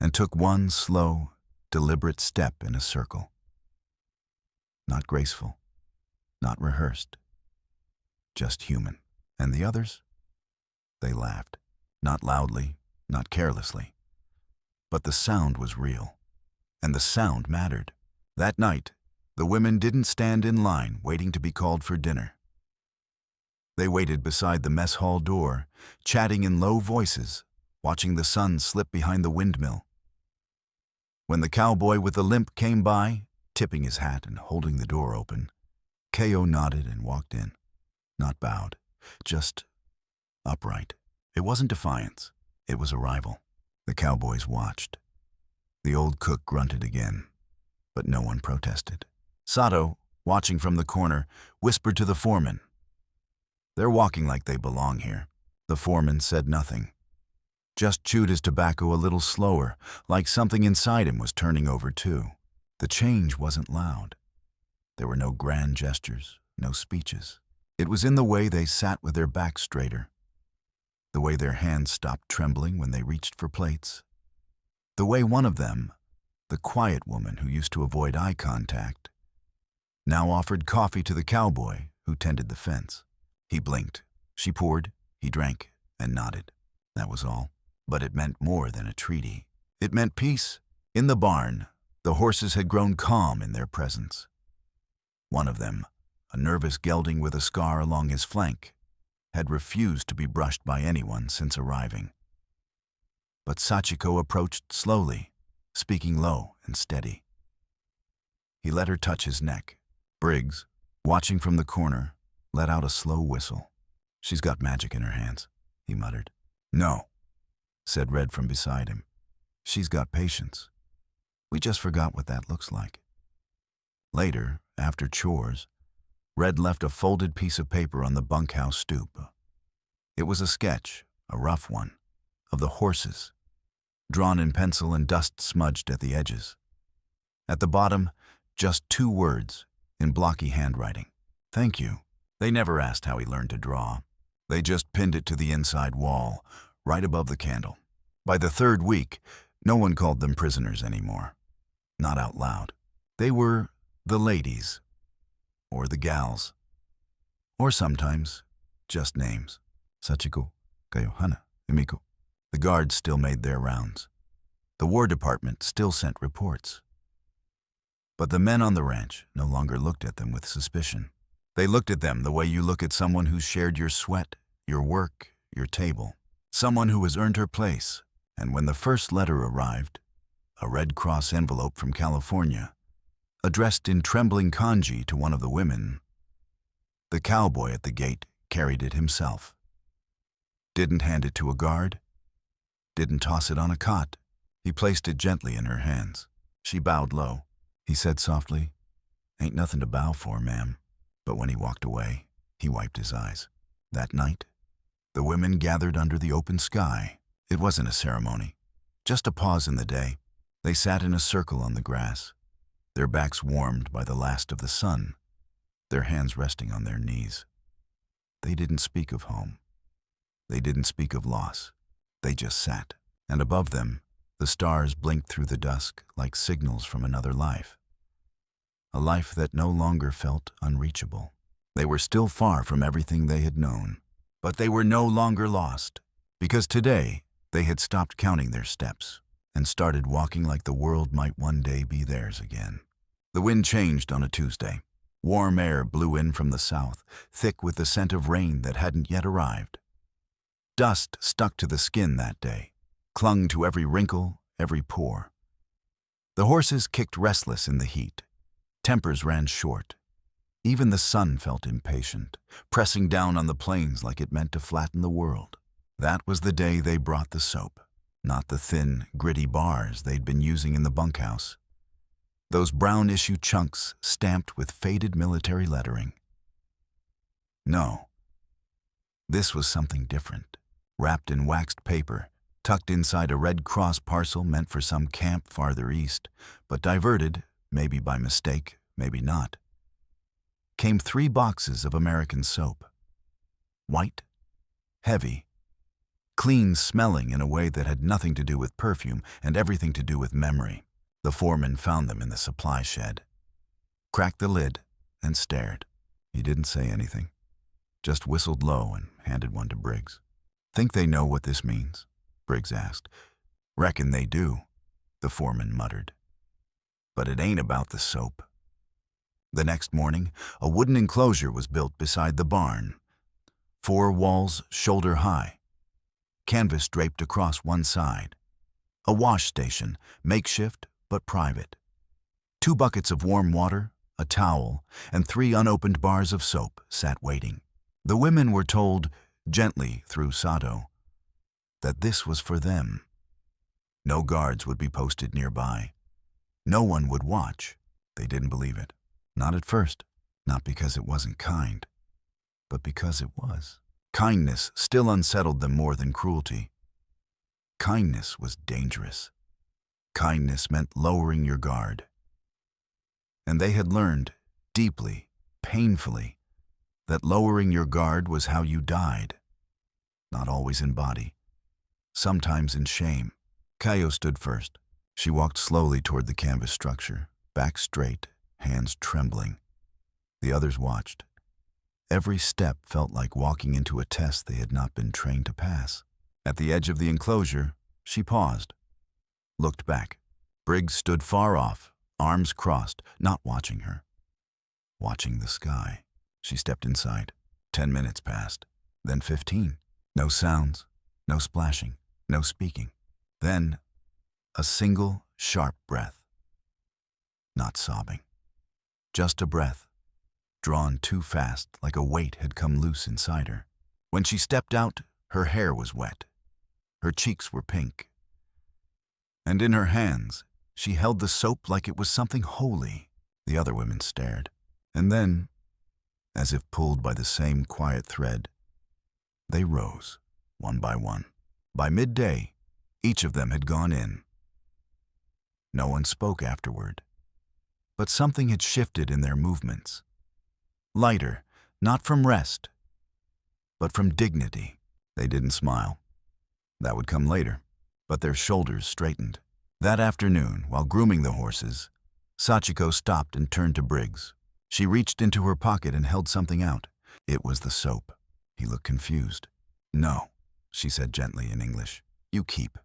and took one slow, deliberate step in a circle. Not graceful, not rehearsed, just human. And the others? They laughed, not loudly, not carelessly. But the sound was real, and the sound mattered. That night, the women didn't stand in line waiting to be called for dinner. They waited beside the mess hall door, chatting in low voices, watching the sun slip behind the windmill. When the cowboy with the limp came by, tipping his hat and holding the door open, Kao nodded and walked in. Not bowed, just upright. It wasn't defiance, it was arrival. The cowboys watched. The old cook grunted again, but no one protested. Sato, watching from the corner, whispered to the foreman, "They're walking like they belong here." The foreman said nothing, just chewed his tobacco a little slower, like something inside him was turning over too. The change wasn't loud. There were no grand gestures, no speeches. It was in the way they sat with their backs straighter, the way their hands stopped trembling when they reached for plates, the way one of them, the quiet woman who used to avoid eye contact, now offered coffee to the cowboy who tended the fence. He blinked, she poured, he drank, and nodded. That was all. But it meant more than a treaty. It meant peace. In the barn, the horses had grown calm in their presence. One of them, a nervous gelding with a scar along his flank, had refused to be brushed by anyone since arriving. But Sachiko approached slowly, speaking low and steady. He let her touch his neck. Briggs, watching from the corner, let out a slow whistle. "She's got magic in her hands," he muttered. "No," said Red from beside him. "She's got patience. We just forgot what that looks like." Later, after chores, Red left a folded piece of paper on the bunkhouse stoop. It was a sketch, a rough one, of the horses, drawn in pencil and dust smudged at the edges. At the bottom, just 2 words, in blocky handwriting. "Thank you." They never asked how he learned to draw. They just pinned it to the inside wall, right above the candle. By the 3rd week, no one called them prisoners anymore. Not out loud. They were the ladies, or the gals, or sometimes just names. Sachiko, Kayo, Hana, Emiko. The guards still made their rounds. The War Department still sent reports. But the men on the ranch no longer looked at them with suspicion. They looked at them the way you look at someone who's shared your sweat, your work, your table. Someone who has earned her place. And when the first letter arrived, a Red Cross envelope from California, addressed in trembling kanji to one of the women, the cowboy at the gate carried it himself. Didn't hand it to a guard, didn't toss it on a cot. He placed it gently in her hands. She bowed low. He said softly, "Ain't nothing to bow for, ma'am." But when he walked away, he wiped his eyes. That night, the women gathered under the open sky. It wasn't a ceremony, just a pause in the day. They sat in a circle on the grass, their backs warmed by the last of the sun, their hands resting on their knees. They didn't speak of home. They didn't speak of loss. They just sat, and above them, The stars blinked through the dusk like signals from another life, a life that no longer felt unreachable. They were still far from everything they had known, but they were no longer lost, because today they had stopped counting their steps and started walking like the world might one day be theirs again. The wind changed on a Tuesday. Warm air blew in from the south, thick with the scent of rain that hadn't yet arrived. Dust stuck to the skin that day, clung to every wrinkle, every pore. The horses kicked restless in the heat. Tempers ran short. Even the sun felt impatient, pressing down on the plains like it meant to flatten the world. That was the day they brought the soap, not the thin, gritty bars they'd been using in the bunkhouse. Those brown issue chunks stamped with faded military lettering. No, this was something different, wrapped in waxed paper, tucked inside a Red Cross parcel meant for some camp farther east, but diverted, maybe by mistake, maybe not, came 3 boxes of American soap. White, heavy, clean-smelling in a way that had nothing to do with perfume and everything to do with memory. The foreman found them in the supply shed, cracked the lid, and stared. He didn't say anything, just whistled low and handed one to Briggs. "Think they know what this means?" Briggs asked. "Reckon they do," the foreman muttered. "But it ain't about the soap." The next morning, a wooden enclosure was built beside the barn, 4 walls shoulder high, canvas draped across one side. A wash station, makeshift but private. 2 buckets of warm water, a towel, and 3 unopened bars of soap sat waiting. The women were told, gently through Sato, that this was for them. No guards would be posted nearby. No one would watch. They didn't believe it. Not at first. Not because it wasn't kind, but because it was. Kindness still unsettled them more than cruelty. Kindness was dangerous. Kindness meant lowering your guard. And they had learned, deeply, painfully, that lowering your guard was how you died. Not always in body. Sometimes in shame. Kayo stood first. She walked slowly toward the canvas structure, back straight, hands trembling. The others watched. Every step felt like walking into a test they had not been trained to pass. At the edge of the enclosure, she paused, looked back. Briggs stood far off, arms crossed, not watching her. Watching the sky. She stepped inside. 10 minutes passed, then 15. No sounds, no splashing, no speaking. Then, a single, sharp breath. Not sobbing. Just a breath, drawn too fast like a weight had come loose inside her. When she stepped out, her hair was wet. Her cheeks were pink. And in her hands, she held the soap like it was something holy. The other women stared. And then, as if pulled by the same quiet thread, they rose, one by one. By midday, each of them had gone in. No one spoke afterward. But something had shifted in their movements. Lighter, not from rest, but from dignity. They didn't smile. That would come later, but their shoulders straightened. That afternoon, while grooming the horses, Sachiko stopped and turned to Briggs. She reached into her pocket and held something out. It was the soap. He looked confused. "No," she said gently in English. "You keep."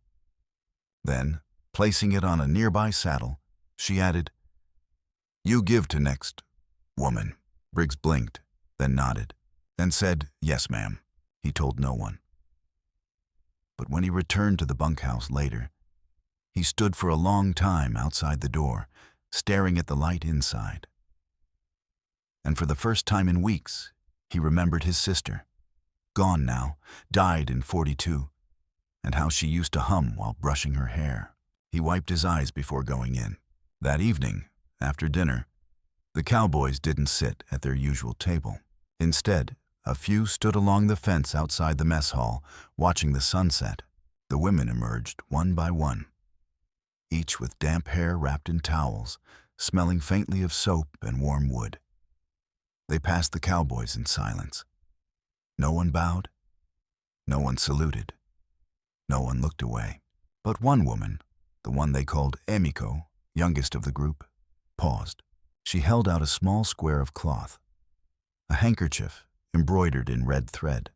Then, placing it on a nearby saddle, she added, "You give to next woman." Briggs blinked, then nodded, then said, "Yes, ma'am." He told no one. But when he returned to the bunkhouse later, he stood for a long time outside the door, staring at the light inside. And for the first time in weeks, he remembered his sister, gone now, died in 42, and how she used to hum while brushing her hair. He wiped his eyes before going in. That evening, after dinner, the Cowboys didn't sit at their usual table. Instead, a few stood along the fence outside the mess hall, watching the sunset. The women emerged one by one, each with damp hair wrapped in towels, smelling faintly of soap and warm wood. They passed the Cowboys in silence. No one bowed. No one saluted. No one looked away. But one woman, the one they called Emiko, youngest of the group, paused. She held out a small square of cloth, a handkerchief embroidered in red thread.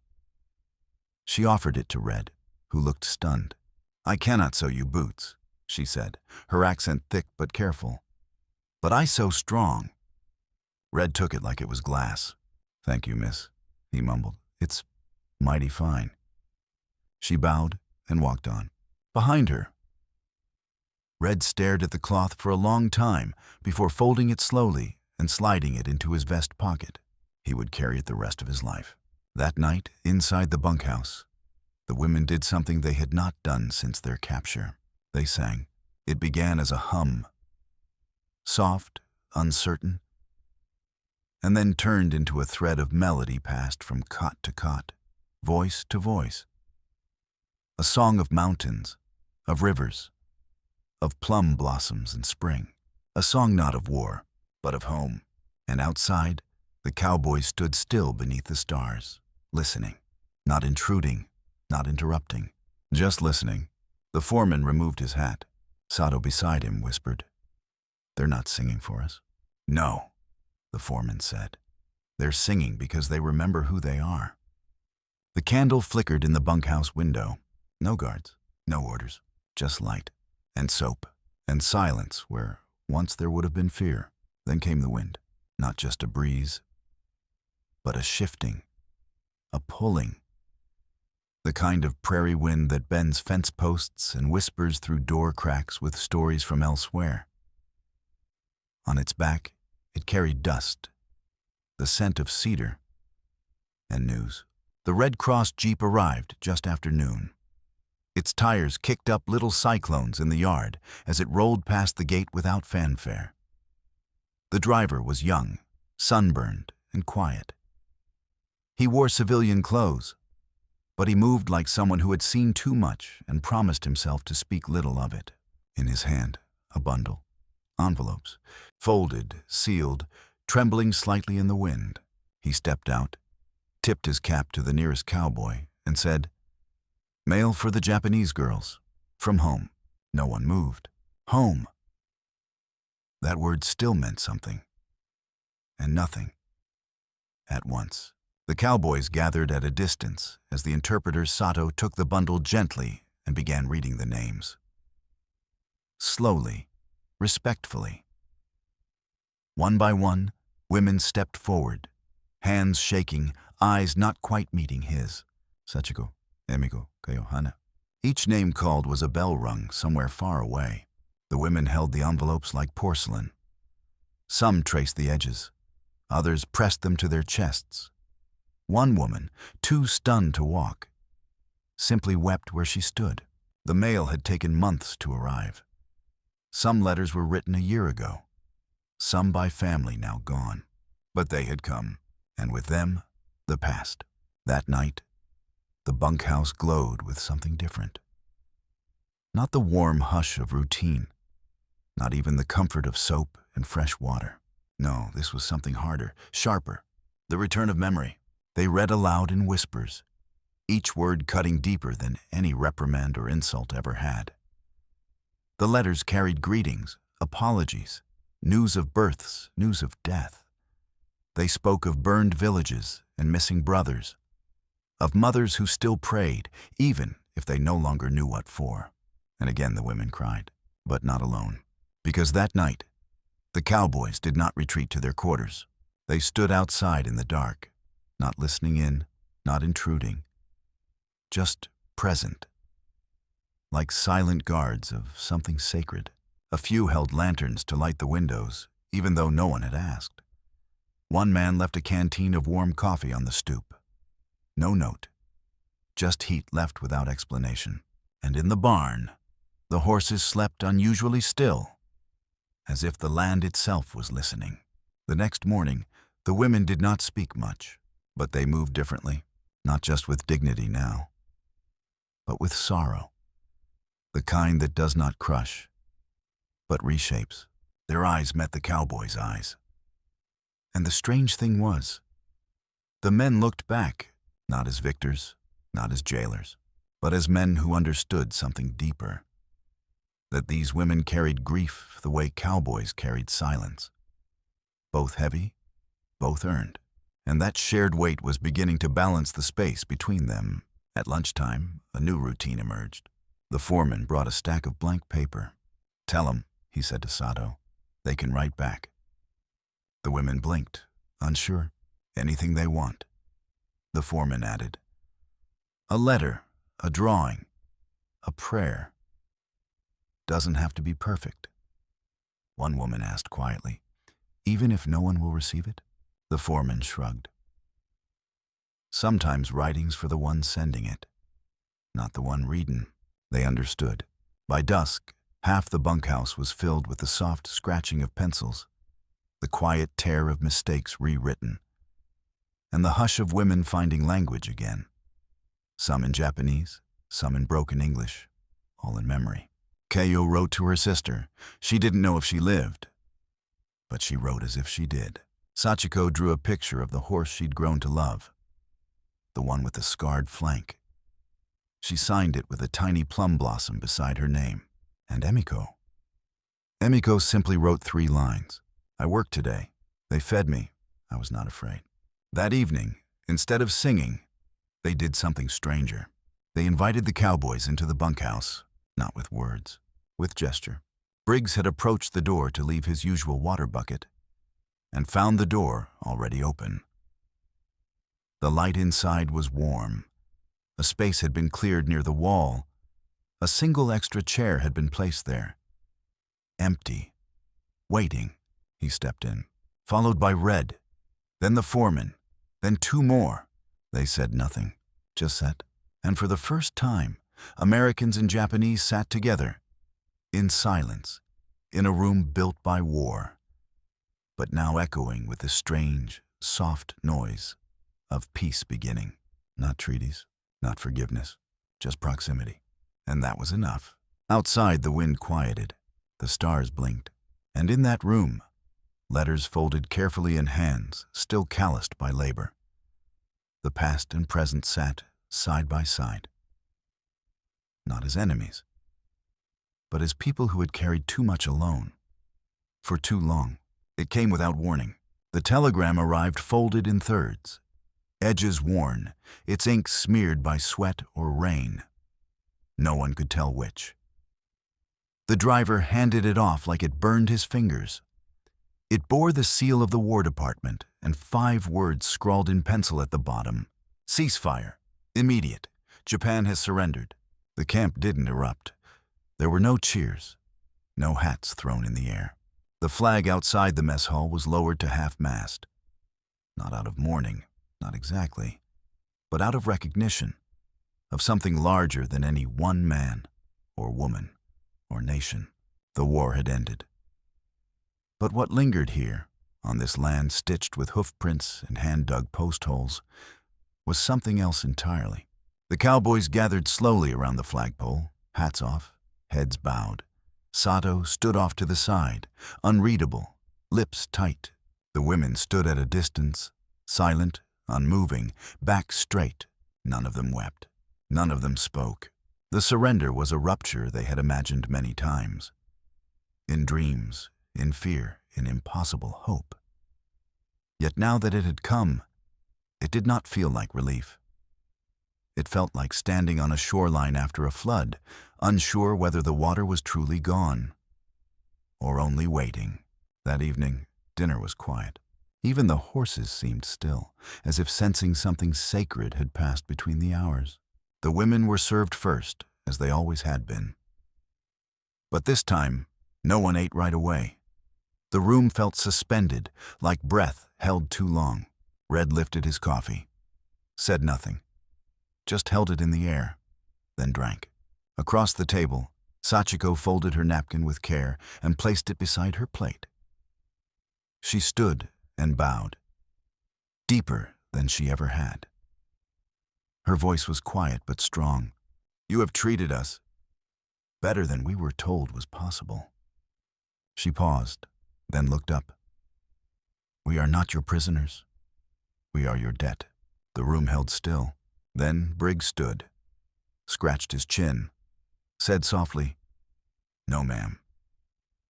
She offered it to Red, who looked stunned. "I cannot sew you boots," she said, her accent thick but careful. "But I sew strong." Red took it like it was glass. "Thank you, miss," he mumbled. "It's mighty fine." She bowed and walked on. Behind her, Red stared at the cloth for a long time before folding it slowly and sliding it into his vest pocket. He would carry it the rest of his life. That night, inside the bunkhouse, the women did something they had not done since their capture. They sang. It began as a hum, soft, uncertain, and then turned into a thread of melody passed from cot to cot, voice to voice. A song of mountains, of rivers, of plum blossoms and spring. A song not of war, but of home. And outside, the cowboys stood still beneath the stars, listening, not intruding, not interrupting, just listening. The foreman removed his hat. Sato beside him whispered, "They're not singing for us." "No," the foreman said. "They're singing because they remember who they are." The candle flickered in the bunkhouse window. No guards, no orders, just light and soap and silence where once there would have been fear. Then came the wind, not just a breeze, but a shifting, a pulling. The kind of prairie wind that bends fence posts and whispers through door cracks with stories from elsewhere. On its back, it carried dust, the scent of cedar, and news. The Red Cross Jeep arrived just after noon. Its tires kicked up little cyclones in the yard as it rolled past the gate without fanfare. The driver was young, sunburned, and quiet. He wore civilian clothes, but he moved like someone who had seen too much and promised himself to speak little of it. In his hand, a bundle. Envelopes, folded, sealed, trembling slightly in the wind. He stepped out, tipped his cap to the nearest cowboy, and said, "Mail for the Japanese girls. From home." No one moved. Home. That word still meant something. And nothing. At once. The cowboys gathered at a distance as the interpreter Sato took the bundle gently and began reading the names. Slowly, respectfully. One by one, women stepped forward, hands shaking, eyes not quite meeting his. Sachiko, Emiko, Kayohana. Each name called was a bell rung somewhere far away. The women held the envelopes like porcelain. Some traced the edges. Others pressed them to their chests. One woman, too stunned to walk, simply wept where she stood. The mail had taken months to arrive. Some letters were written a year ago, some by family now gone. But they had come, and with them, the past. That night, the bunkhouse glowed with something different. Not the warm hush of routine, not even the comfort of soap and fresh water. No, this was something harder, sharper, the return of memory. They read aloud in whispers, each word cutting deeper than any reprimand or insult ever had. The letters carried greetings, apologies, news of births, news of death. They spoke of burned villages and missing brothers, of mothers who still prayed, even if they no longer knew what for. And again the women cried, but not alone. Because that night, the cowboys did not retreat to their quarters. They stood outside in the dark, not listening in, not intruding, just present, like silent guards of something sacred. A few held lanterns to light the windows, even though no one had asked. One man left a canteen of warm coffee on the stoop. No note, just heat left without explanation. And in the barn, the horses slept unusually still, as if the land itself was listening. The next morning, the women did not speak much. But they moved differently, not just with dignity now, but with sorrow, the kind that does not crush, but reshapes. Their eyes met the cowboys' eyes. And the strange thing was, the men looked back, not as victors, not as jailers, but as men who understood something deeper. that these women carried grief the way cowboys carried silence. Both heavy, both earned. And that shared weight was beginning to balance the space between them. At lunchtime, a new routine emerged. The foreman brought a stack of blank paper. "Tell 'em," he said to Sato. "They can write back." The women blinked, unsure. "Anything they want." The foreman added, "A letter, a drawing, a prayer. Doesn't have to be perfect." One woman asked quietly, "Even if no one will receive it?" The foreman shrugged. "Sometimes writing's for the one sending it, not the one readin'." They understood. By dusk, half the bunkhouse was filled with the soft scratching of pencils, the quiet tear of mistakes rewritten, and the hush of women finding language again. Some in Japanese, some in broken English, all in memory. Keio wrote to her sister. She didn't know if she lived, but she wrote as if she did. Sachiko drew a picture of the horse she'd grown to love, the one with the scarred flank. She signed it with a tiny plum blossom beside her name. And Emiko? Emiko simply wrote 3 lines. "I worked today. They fed me. I was not afraid." That evening, instead of singing, they did something stranger. They invited the cowboys into the bunkhouse, not with words, with gesture. Briggs had approached the door to leave his usual water bucket, and found the door already open. The light inside was warm. A space had been cleared near the wall. A single extra chair had been placed there. Empty. Waiting. He stepped in, followed by Red, then the foreman, then 2 more. They said nothing, just sat. And for the first time, Americans and Japanese sat together, in silence, in a room built by war, but now echoing with the strange, soft noise of peace beginning. Not treaties, not forgiveness, just proximity. And that was enough. Outside, the wind quieted, the stars blinked, and in that room, letters folded carefully in hands still calloused by labor. The past and present sat side by side. Not as enemies, but as people who had carried too much alone. For too long. It came without warning. The telegram arrived folded in thirds, edges worn, its ink smeared by sweat or rain. No one could tell which. The driver handed it off like it burned his fingers. It bore the seal of the War Department and 5 words scrawled in pencil at the bottom. "Ceasefire. Immediate. Japan has surrendered." The camp didn't erupt. There were no cheers, no hats thrown in the air. The flag outside the mess hall was lowered to half-mast. Not out of mourning, not exactly, but out of recognition of something larger than any one man or woman or nation. The war had ended. But what lingered here, on this land stitched with hoofprints and hand-dug post holes, was something else entirely. The cowboys gathered slowly around the flagpole, hats off, heads bowed. Sato stood off to the side, unreadable, lips tight. The women stood at a distance, silent, unmoving, back straight. None of them wept. None of them spoke. The surrender was a rupture they had imagined many times. In dreams, in fear, in impossible hope. Yet now that it had come, it did not feel like relief. It felt like standing on a shoreline after a flood, unsure whether the water was truly gone, or only waiting. That evening, dinner was quiet. Even the horses seemed still, as if sensing something sacred had passed between the hours. The women were served first, as they always had been. But this time, no one ate right away. The room felt suspended, like breath held too long. Red lifted his coffee, said nothing, just held it in the air, then drank. Across the table, Sachiko folded her napkin with care and placed it beside her plate. She stood and bowed, deeper than she ever had. Her voice was quiet but strong. "You have treated us better than we were told was possible." She paused, then looked up. "We are not your prisoners. We are your debt." The room held still. Then Briggs stood, scratched his chin, said softly, No, ma'am.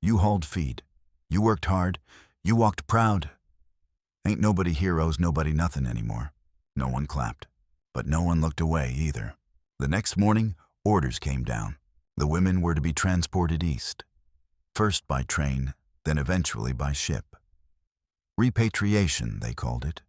You hauled feed. You worked hard. You walked proud. Ain't nobody here owes nobody nothing anymore. No one clapped, but no one looked away either. The next morning, orders came down. The women were to be transported east, first by train, then eventually by ship. Repatriation, they called it.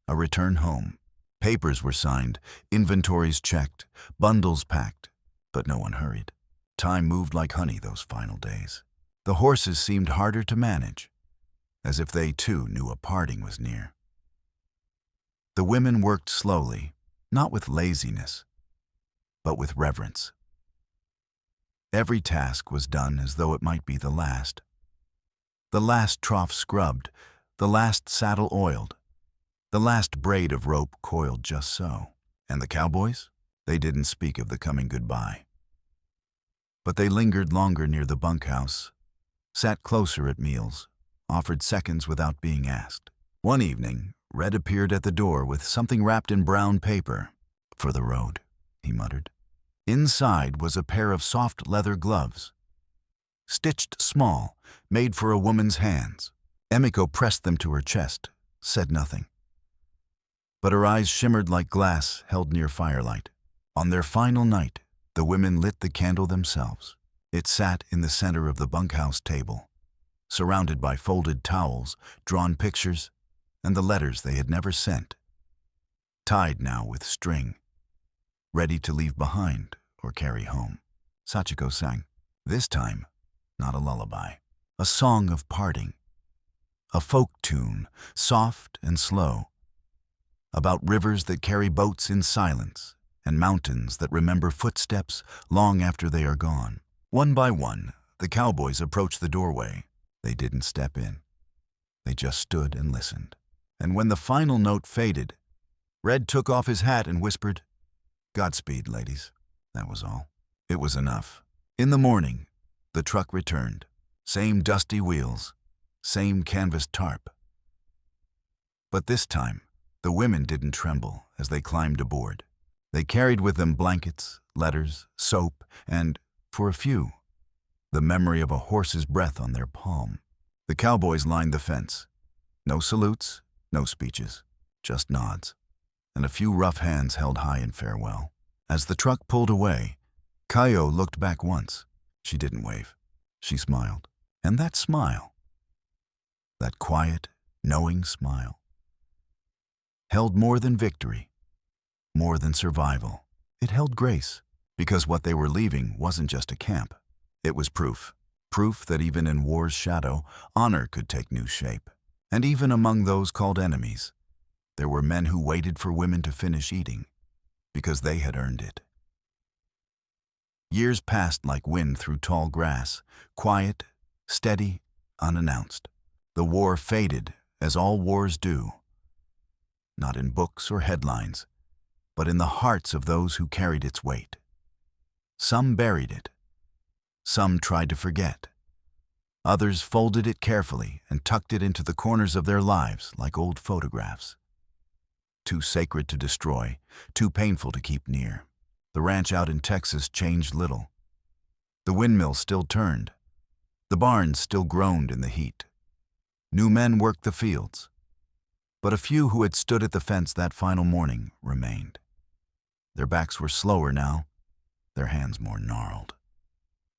A return home. Papers were signed, inventories checked, bundles packed, but no one hurried. Time moved like honey those final days. The horses seemed harder to manage, as if they too knew a parting was near. The women worked slowly, not with laziness, but with reverence. Every task was done as though it might be the last. The last trough scrubbed, the last saddle oiled, the last braid of rope coiled just so. And the cowboys? They didn't speak of the coming goodbye. But they lingered longer near the bunkhouse, sat closer at meals, offered seconds without being asked. One evening, Red appeared at the door with something wrapped in brown paper. "For the road," he muttered. Inside was a pair of soft leather gloves, stitched small, made for a woman's hands. Emiko pressed them to her chest, said nothing. But her eyes shimmered like glass held near firelight. On their final night, the women lit the candle themselves. It sat in the center of the bunkhouse table, surrounded by folded towels, drawn pictures, and the letters they had never sent, tied now with string, ready to leave behind or carry home. Sachiko sang, this time not a lullaby, a song of parting, a folk tune, soft and slow, about rivers that carry boats in silence and mountains that remember footsteps long after they are gone. One by one, the cowboys approached the doorway. They didn't step in. They just stood and listened. And when the final note faded, Red took off his hat and whispered, "Godspeed, ladies." That was all. It was enough. In the morning, the truck returned. Same dusty wheels, same canvas tarp. But this time, the women didn't tremble as they climbed aboard. They carried with them blankets, letters, soap, and, for a few, the memory of a horse's breath on their palm. The cowboys lined the fence. No salutes, no speeches, just nods, and a few rough hands held high in farewell. As the truck pulled away, Kaio looked back once. She didn't wave. She smiled. And that smile, that quiet, knowing smile, held more than victory, more than survival. It held grace, because what they were leaving wasn't just a camp. It was proof that even in war's shadow, honor could take new shape. And even among those called enemies, there were men who waited for women to finish eating, because they had earned it. Years passed like wind through tall grass, quiet, steady, unannounced. The war faded, as all wars do, not in books or headlines, but in the hearts of those who carried its weight. Some buried it. Some tried to forget. Others folded it carefully and tucked it into the corners of their lives like old photographs. Too sacred to destroy, too painful to keep near. The ranch out in Texas changed little. The windmill still turned. The barns still groaned in the heat. New men worked the fields. But a few who had stood at the fence that final morning remained. Their backs were slower now, their hands more gnarled.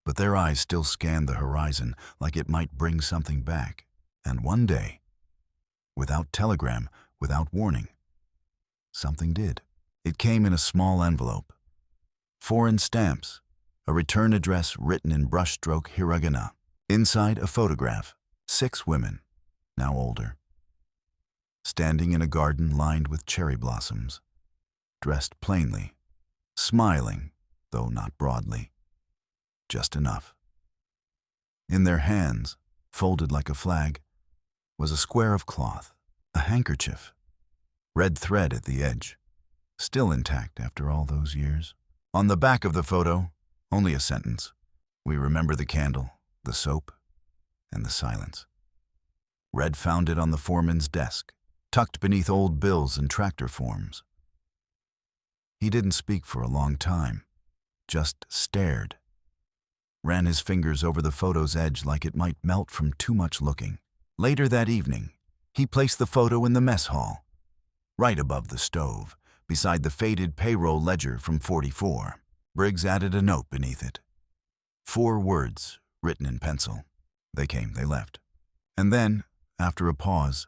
But their eyes still scanned the horizon like it might bring something back. And one day, without telegram, without warning, something did. It came in a small envelope. Foreign stamps, a return address written in brushstroke hiragana. Inside, a photograph, 6 women, now older, standing in a garden lined with cherry blossoms, dressed plainly, smiling, though not broadly, just enough. In their hands, folded like a flag, was a square of cloth, a handkerchief, red thread at the edge, still intact after all those years. On the back of the photo, only a sentence. We remember the candle, the soap, and the silence. Red found it on the foreman's desk, tucked beneath old bills and tractor forms. He didn't speak for a long time, just stared. ran his fingers over the photo's edge like it might melt from too much looking. Later that evening, he placed the photo in the mess hall, right above the stove, beside the faded payroll ledger from '44. Briggs added a note beneath it. 4 words, written in pencil. They came, they left. And then, after a pause,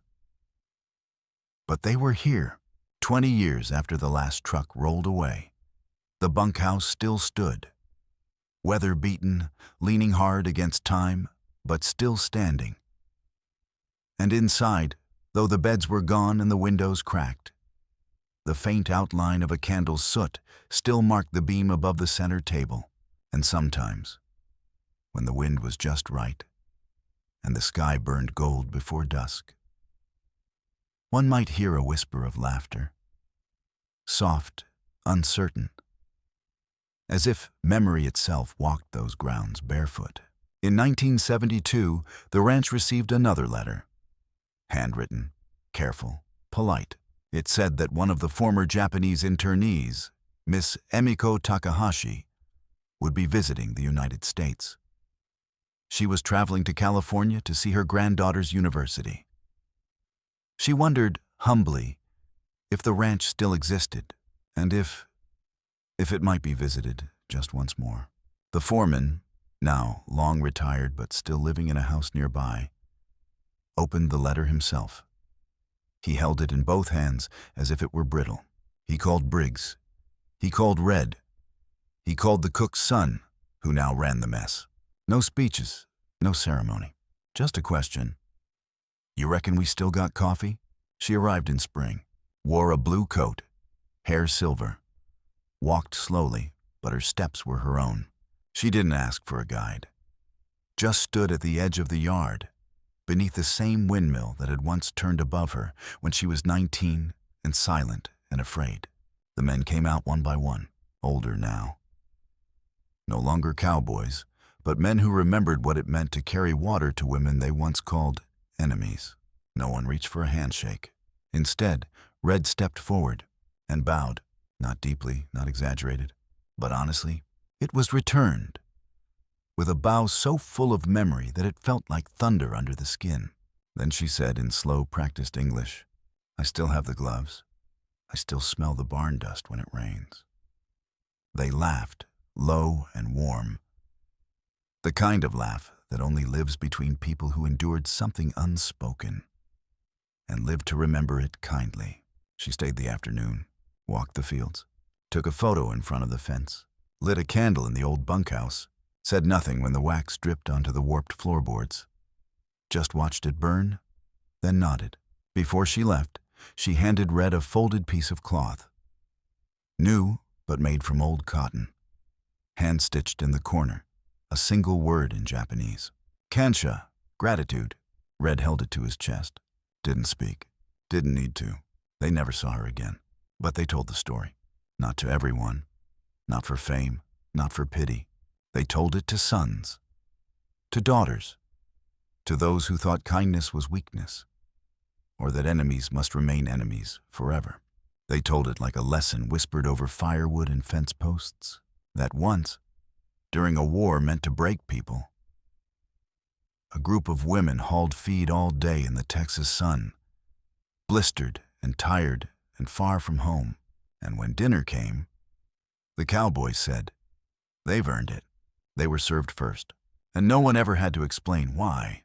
but they were here, 20 years after the last truck rolled away. The bunkhouse still stood, weather-beaten, leaning hard against time, but still standing. And inside, though the beds were gone and the windows cracked, the faint outline of a candle's soot still marked the beam above the center table. And sometimes, when the wind was just right, and the sky burned gold before dusk, one might hear a whisper of laughter, soft, uncertain, as if memory itself walked those grounds barefoot. In 1972, the ranch received another letter. Handwritten, careful, polite. It said that one of the former Japanese internees, Miss Emiko Takahashi, would be visiting the United States. She was traveling to California to see her granddaughter's university. She wondered, humbly, if the ranch still existed, and if it might be visited just once more. The foreman, now long retired but still living in a house nearby, opened the letter himself. He held it in both hands as if it were brittle. He called Briggs. He called Red. He called the cook's son, who now ran the mess. No speeches, no ceremony, just a question. "You reckon we still got coffee?" She arrived in spring, wore a blue coat, hair silver, walked slowly, but her steps were her own. She didn't ask for a guide, just stood at the edge of the yard, beneath the same windmill that had once turned above her when she was 19 and silent and afraid. The men came out one by one, older now. No longer cowboys, but men who remembered what it meant to carry water to women they once called enemies. No one reached for a handshake. Instead, Red stepped forward and bowed, not deeply, not exaggerated, but honestly. It was returned, with a bow so full of memory that it felt like thunder under the skin. Then she said in slow, practiced English, "I still have the gloves. I still smell the barn dust when it rains." They laughed, low and warm. The kind of laugh that only lives between people who endured something unspoken and lived to remember it kindly. She stayed the afternoon, walked the fields, took a photo in front of the fence, lit a candle in the old bunkhouse, said nothing when the wax dripped onto the warped floorboards, just watched it burn, then nodded. Before she left, she handed Red a folded piece of cloth, new but made from old cotton, hand-stitched in the corner, a single word in Japanese. "Kansha," gratitude. Red held it to his chest. Didn't speak. Didn't need to. They never saw her again. But they told the story. Not to everyone. Not for fame. Not for pity. They told it to sons. To daughters. To those who thought kindness was weakness, or that enemies must remain enemies forever. They told it like a lesson whispered over firewood and fence posts, that once, during a war meant to break people, a group of women hauled feed all day in the Texas sun, blistered and tired and far from home. And when dinner came, the Cowboys said, "They've earned it." They were served first, and no one ever had to explain why.